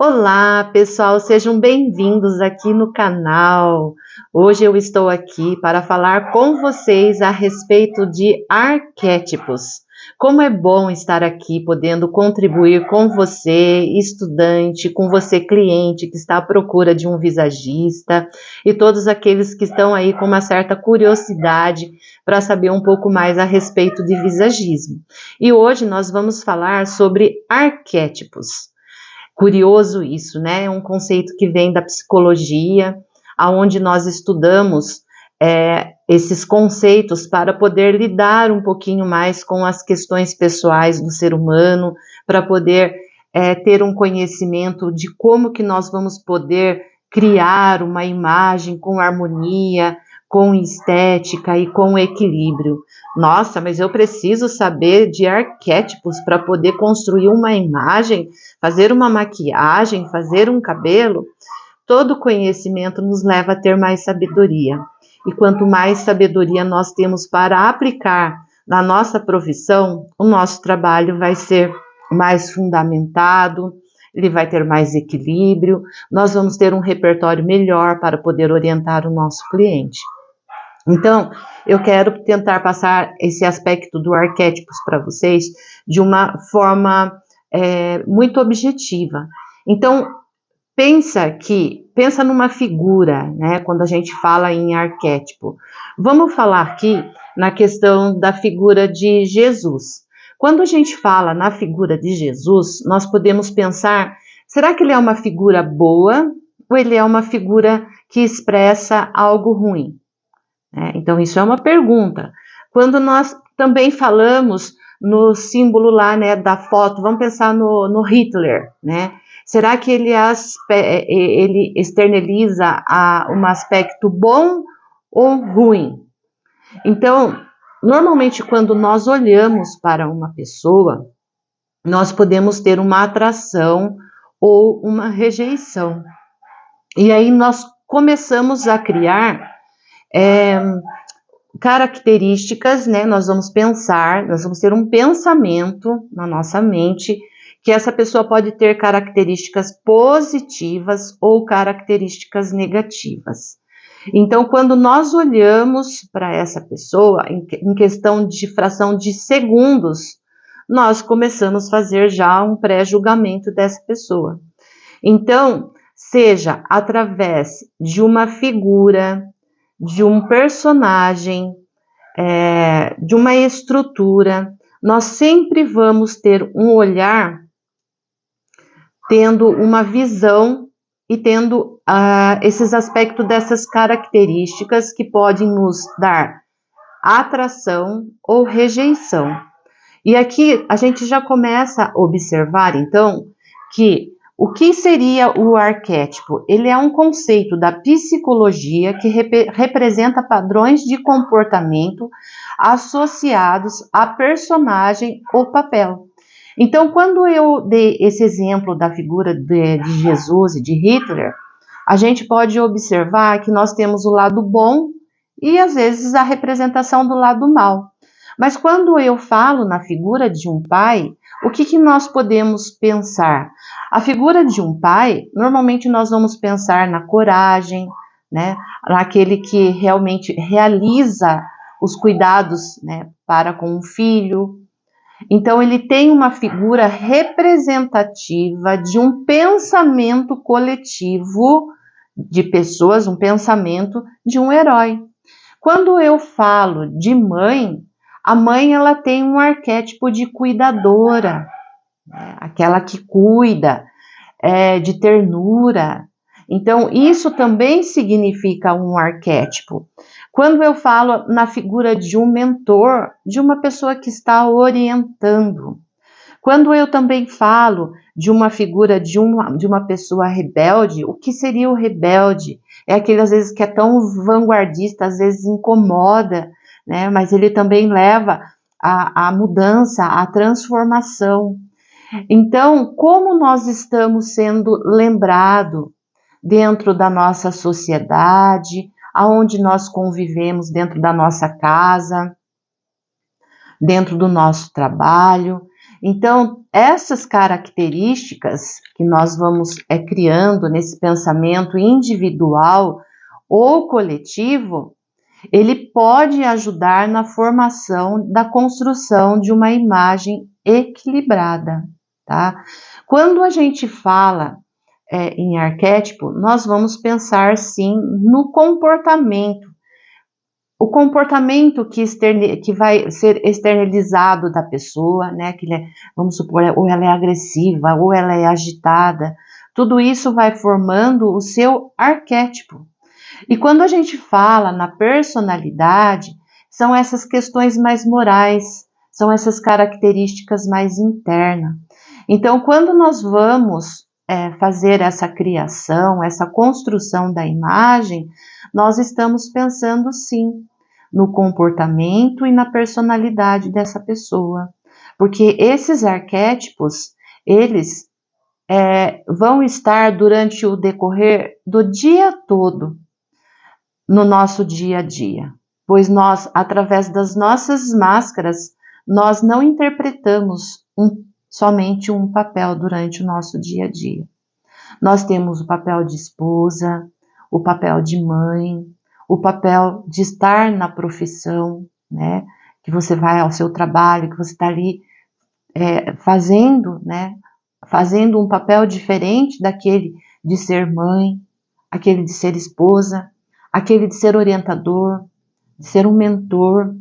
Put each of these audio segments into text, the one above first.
Olá, pessoal, sejam bem-vindos aqui no canal. Hoje eu estou aqui para falar com vocês a respeito de arquétipos. Como é bom estar aqui podendo contribuir com você, estudante, com você, cliente, que está à procura de um visagista, e todos aqueles que estão aí com uma certa curiosidade para saber um pouco mais a respeito de visagismo. E hoje nós vamos falar sobre arquétipos. Curioso isso, né? É um conceito que vem da psicologia, aonde nós estudamos esses conceitos para poder lidar um pouquinho mais com as questões pessoais do ser humano, para poder ter um conhecimento de como que nós vamos poder criar uma imagem com harmonia, com estética e com equilíbrio. Nossa, mas eu preciso saber de arquétipos para poder construir uma imagem, fazer uma maquiagem, fazer um cabelo. Todo conhecimento nos leva a ter mais sabedoria. E quanto mais sabedoria nós temos para aplicar na nossa profissão, o nosso trabalho vai ser mais fundamentado, ele vai ter mais equilíbrio, nós vamos ter um repertório melhor para poder orientar o nosso cliente. Então, eu quero tentar passar esse aspecto do arquétipos para vocês de uma forma muito objetiva. Então, pensa numa figura, né? Quando a gente fala em arquétipo. Vamos falar aqui na questão da figura de Jesus. Quando a gente fala na figura de Jesus, nós podemos pensar, será que ele é uma figura boa ou ele é uma figura que expressa algo ruim? Então, isso é uma pergunta. Quando nós também falamos no símbolo lá, né, da foto, vamos pensar no Hitler, né? Será que ele externaliza um aspecto bom ou ruim? Então, normalmente, quando nós olhamos para uma pessoa, nós podemos ter uma atração ou uma rejeição. E aí nós começamos a criar características, né? Nós vamos ter um pensamento na nossa mente que essa pessoa pode ter características positivas ou características negativas. Então, quando nós olhamos para essa pessoa, em questão de fração de segundos, nós começamos a fazer já um pré-julgamento dessa pessoa. Então, seja através de uma figura, de um personagem, de uma estrutura, nós sempre vamos ter um olhar tendo uma visão e tendo esses aspectos dessas características que podem nos dar atração ou rejeição. E aqui a gente já começa a observar, então, que o que seria o arquétipo? Ele é um conceito da psicologia que representa padrões de comportamento associados a personagem ou papel. Então, quando eu dei esse exemplo da figura de Jesus e de Hitler, a gente pode observar que nós temos o lado bom e, às vezes, a representação do lado mal. Mas quando eu falo na figura de um pai, o que nós podemos pensar? A figura de um pai, normalmente nós vamos pensar na coragem, né? Naquele que realmente realiza os cuidados, né, para com o filho. Então, ele tem uma figura representativa de um pensamento coletivo de pessoas, um pensamento de um herói. Quando eu falo de mãe, a mãe ela tem um arquétipo de cuidadora, né? Aquela que cuida, de ternura. Então, isso também significa um arquétipo. Quando eu falo na figura de um mentor, de uma pessoa que está orientando. Quando eu também falo de uma figura de uma pessoa rebelde, o que seria o rebelde? É aquele, às vezes, que é tão vanguardista, às vezes incomoda, né? Mas ele também leva a mudança, a transformação. Então, como nós estamos sendo lembrados dentro da nossa sociedade, aonde nós convivemos dentro da nossa casa, dentro do nosso trabalho. Então, essas características que nós vamos criando nesse pensamento individual ou coletivo, ele pode ajudar na formação da construção de uma imagem equilibrada, tá? Quando a gente fala em arquétipo, nós vamos pensar sim no comportamento. O comportamento que vai ser externalizado da pessoa, né? Vamos supor, ou ela é agressiva, ou ela é agitada, tudo isso vai formando o seu arquétipo. E quando a gente fala na personalidade, são essas questões mais morais, são essas características mais internas. Então, quando nós vamos fazer essa criação, essa construção da imagem, nós estamos pensando sim no comportamento e na personalidade dessa pessoa. Porque esses arquétipos, eles vão estar durante o decorrer do dia todo no nosso dia a dia, pois nós, através das nossas máscaras, nós não interpretamos somente um papel durante o nosso dia a dia. Nós temos o papel de esposa, o papel de mãe, o papel de estar na profissão, né? Que você vai ao seu trabalho, que você está ali fazendo, né? Fazendo um papel diferente daquele de ser mãe, aquele de ser esposa, aquele de ser orientador, de ser um mentor.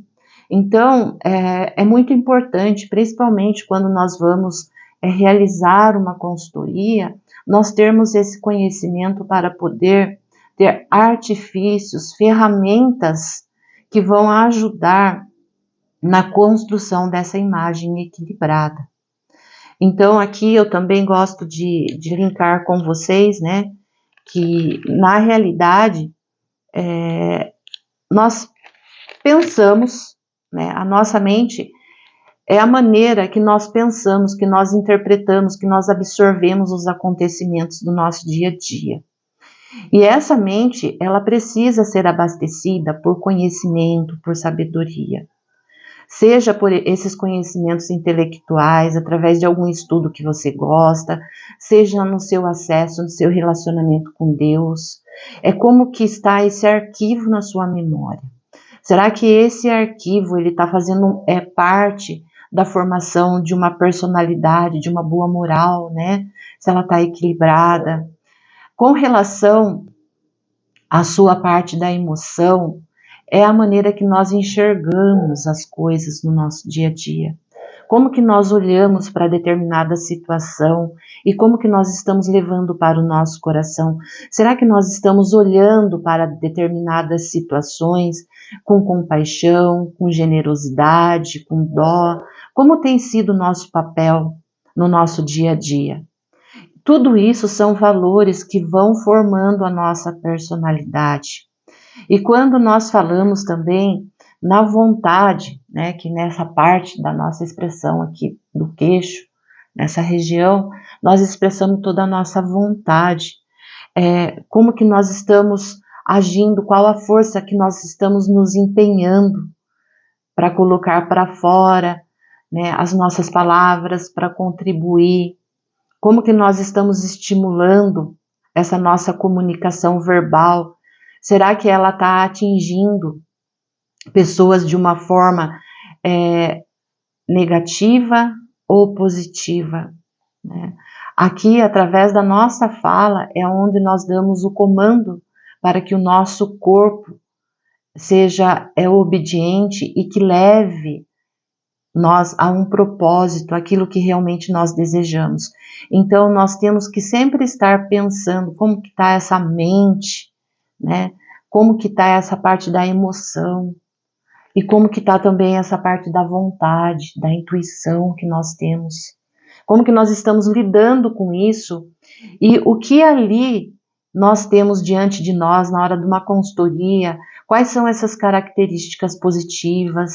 Então, é muito importante, principalmente quando nós vamos realizar uma consultoria, nós termos esse conhecimento para poder ter artifícios, ferramentas que vão ajudar na construção dessa imagem equilibrada. Então, aqui eu também gosto de linkar com vocês, né, que na realidade nós pensamos, né, a nossa mente é a maneira que nós pensamos, que nós interpretamos, que nós absorvemos os acontecimentos do nosso dia a dia. E essa mente, ela precisa ser abastecida por conhecimento, por sabedoria. Seja por esses conhecimentos intelectuais, através de algum estudo que você gosta, seja no seu acesso, no seu relacionamento com Deus. É como que está esse arquivo na sua memória. Será que esse arquivo ele está fazendo parte da formação de uma personalidade, de uma boa moral, né? Se ela está equilibrada. Com relação à sua parte da emoção, é a maneira que nós enxergamos as coisas no nosso dia a dia. Como que nós olhamos para determinada situação e como que nós estamos levando para o nosso coração? Será que nós estamos olhando para determinadas situações com compaixão, com generosidade, com dó? Como tem sido o nosso papel no nosso dia a dia? Tudo isso são valores que vão formando a nossa personalidade. E quando nós falamos também na vontade, né, que nessa parte da nossa expressão aqui do queixo, nessa região, nós expressamos toda a nossa vontade, como que nós estamos agindo, qual a força que nós estamos nos empenhando para colocar para fora, né, as nossas palavras, para contribuir, como que nós estamos estimulando essa nossa comunicação verbal. Será que ela está atingindo pessoas de uma forma negativa ou positiva, né? Aqui, através da nossa fala, é onde nós damos o comando para que o nosso corpo seja obediente e que leve nós a um propósito, aquilo que realmente nós desejamos. Então, nós temos que sempre estar pensando como que está essa mente, né? Como que está essa parte da emoção e como que está também essa parte da vontade, da intuição que nós temos. Como que nós estamos lidando com isso e o que ali nós temos diante de nós na hora de uma consultoria, quais são essas características positivas,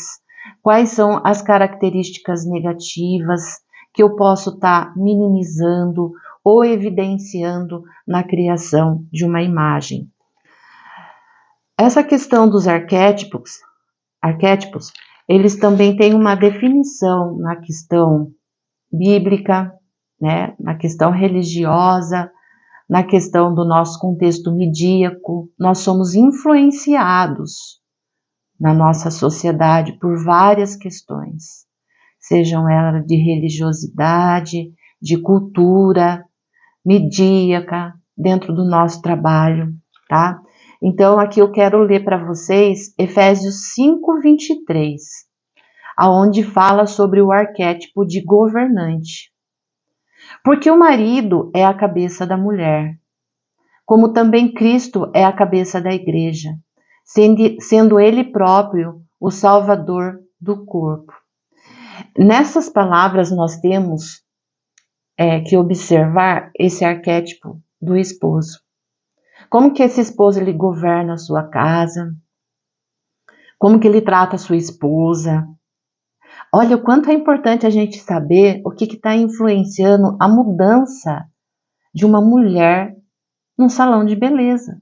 quais são as características negativas que eu posso estar minimizando ou evidenciando na criação de uma imagem. Essa questão dos arquétipos, eles também têm uma definição na questão bíblica, né, na questão religiosa, na questão do nosso contexto midíaco, nós somos influenciados na nossa sociedade por várias questões, sejam elas de religiosidade, de cultura, midíaca, dentro do nosso trabalho, tá? Então, aqui eu quero ler para vocês Efésios 5:23, aonde fala sobre o arquétipo de governante. Porque o marido é a cabeça da mulher, como também Cristo é a cabeça da igreja, sendo ele próprio o salvador do corpo. Nessas palavras nós temos que observar esse arquétipo do esposo. Como que esse esposo ele governa a sua casa, como que ele trata a sua esposa. Olha o quanto é importante a gente saber o que está influenciando a mudança de uma mulher num salão de beleza.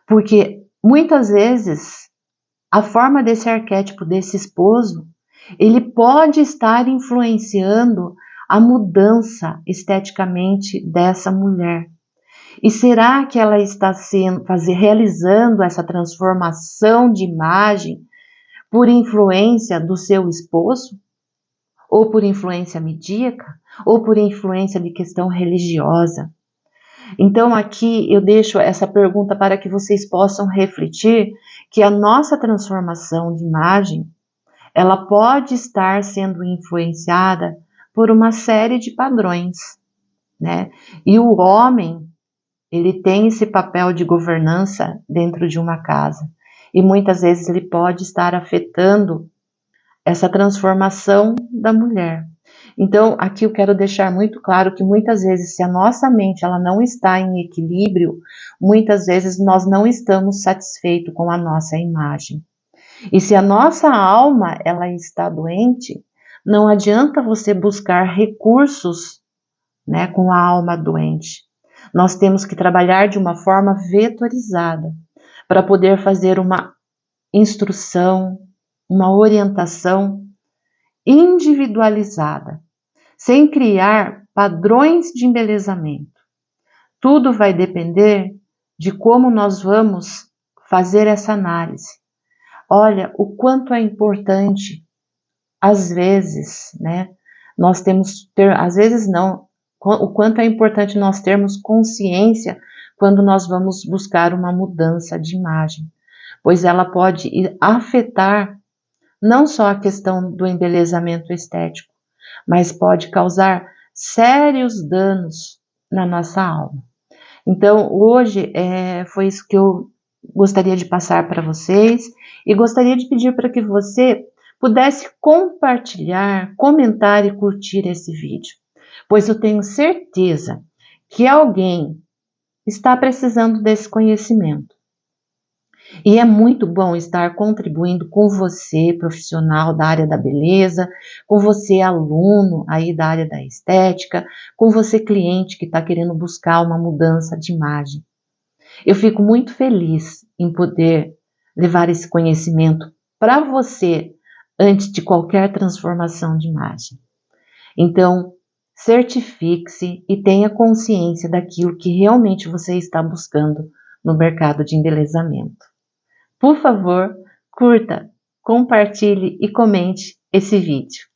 Porque muitas vezes a forma desse arquétipo desse esposo, ele pode estar influenciando a mudança esteticamente dessa mulher. E será que ela está realizando essa transformação de imagem por influência do seu esposo? Ou por influência midíaca? Ou por influência de questão religiosa? Então aqui eu deixo essa pergunta para que vocês possam refletir que a nossa transformação de imagem, ela pode estar sendo influenciada por uma série de padrões, né? E o homem, ele tem esse papel de governança dentro de uma casa. E muitas vezes ele pode estar afetando essa transformação da mulher. Então, aqui eu quero deixar muito claro que muitas vezes, se a nossa mente ela não está em equilíbrio, muitas vezes nós não estamos satisfeitos com a nossa imagem. E se a nossa alma ela está doente, não adianta você buscar recursos, né, com a alma doente. Nós temos que trabalhar de uma forma vetorizada para poder fazer uma instrução, uma orientação individualizada, sem criar padrões de embelezamento. Tudo vai depender de como nós vamos fazer essa análise. Olha, o quanto é importante, às vezes, né? Nós temos às vezes não, o quanto é importante nós termos consciência quando nós vamos buscar uma mudança de imagem, pois ela pode afetar não só a questão do embelezamento estético, mas pode causar sérios danos na nossa alma. Então, hoje foi isso que eu gostaria de passar para vocês e gostaria de pedir para que você pudesse compartilhar, comentar e curtir esse vídeo, pois eu tenho certeza que alguém está precisando desse conhecimento. E é muito bom estar contribuindo com você, profissional da área da beleza, com você, aluno aí da área da estética, com você, cliente que está querendo buscar uma mudança de imagem. Eu fico muito feliz em poder levar esse conhecimento para você antes de qualquer transformação de imagem. Então, certifique-se e tenha consciência daquilo que realmente você está buscando no mercado de embelezamento. Por favor, curta, compartilhe e comente esse vídeo.